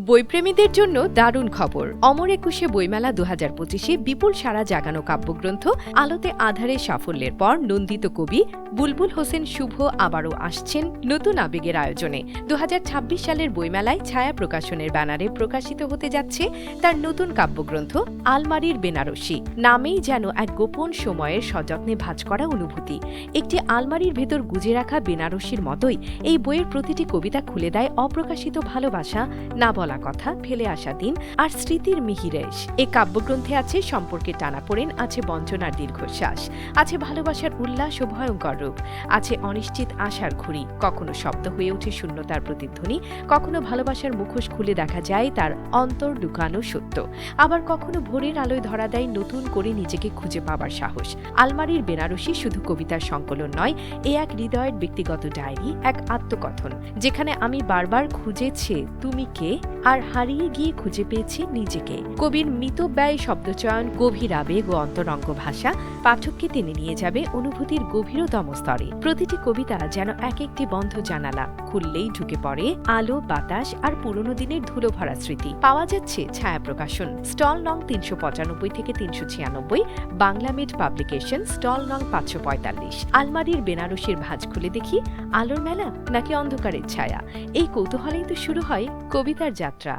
বইপ্রেমীদের জন্য দারুণ খবর। অমর একুশে বইমেলা ২০২৫-এ বিপুল সাড়া জাগানো কাব্যগ্রন্থ আলোতে আঁধারে সাফল্যের পর নন্দিত কবি বুলবুল হোসেন শুভ আবারও আসছেন নতুন আবেগের আয়োজনে। ২০২৬ সালের বইমেলায় ছায়া প্রকাশনের ব্যানারে প্রকাশিত হতে যাচ্ছে তার নতুন কাব্যগ্রন্থ আলমারির বেনারসি। নামেই যেন এক গোপন সময়ের সযত্নে ভাঁজ করা অনুভূতি। একটি আলমারির ভেতর গুজে রাখা বেনারসির মতোই এই বইয়ের প্রতিটি কবিতা খুলে দেয় অপ্রকাশিত ভালোবাসা, না বলা কথা, ফেলে আসা দিন আর স্মৃতির মিহিরেশ। এই কাব্যগ্রন্থে আছে সম্পর্কে টানাপোড়েন, আছে বঞ্চনার দীর্ঘশ্বাস, আছে ভালোবাসার উল্লাস ও ভয়ঙ্কর রূপ, আছে অনিশ্চিত আশার ঘুড়ি। কখনো শব্দ হয়ে ওঠে শূন্যতার প্রতিধ্বনি, কখনো ভালোবাসার মুখোশ খুলে দেখা যায় তার অন্তর লুকানো সত্য, আবার কখনো ভোরের আলোয় ধরা দেয় নতুন করে নিজেকে খুঁজে পাবার সাহস। আলমারির বেনারসি শুধু কবিতার সংকলন নয়, এ এক হৃদয়ের ব্যক্তিগত ডায়েরি, এক আত্মকথন যেখানে আমি বারবার খুঁজেছি তুমি কে, আর হারিয়ে গিয়ে খুঁজে পেয়েছি নিজেকে। কবির মিতব্যয় শব্দচয়ন, গভীর আবেগ ও অন্তরঙ্গ ভাষা পাঠককে টেনে নিয়ে যাবে অনুভূতির গভীরতম স্তরে। প্রতিটি কবিতা যেন এক একটি বন্ধ জানালা, খুললেই ঢুকে পড়ে আলো, বাতাস আর পুরনো দিনের ধুলো ভরা স্মৃতি। পাওয়া যাচ্ছে ছায়া প্রকাশন, স্টল নং ৩৯৫ থেকে ৩৯৬, বাংলামেড পাবলিকেশন, স্টল নং ৫৪৫। আলমারির বেনারসির ভাঁজ খুলে দেখি আলোর মেলা নাকি অন্ধকারের ছায়া। এই কৌতূহলেই তো শুরু হয় কবিতার যাত্রা।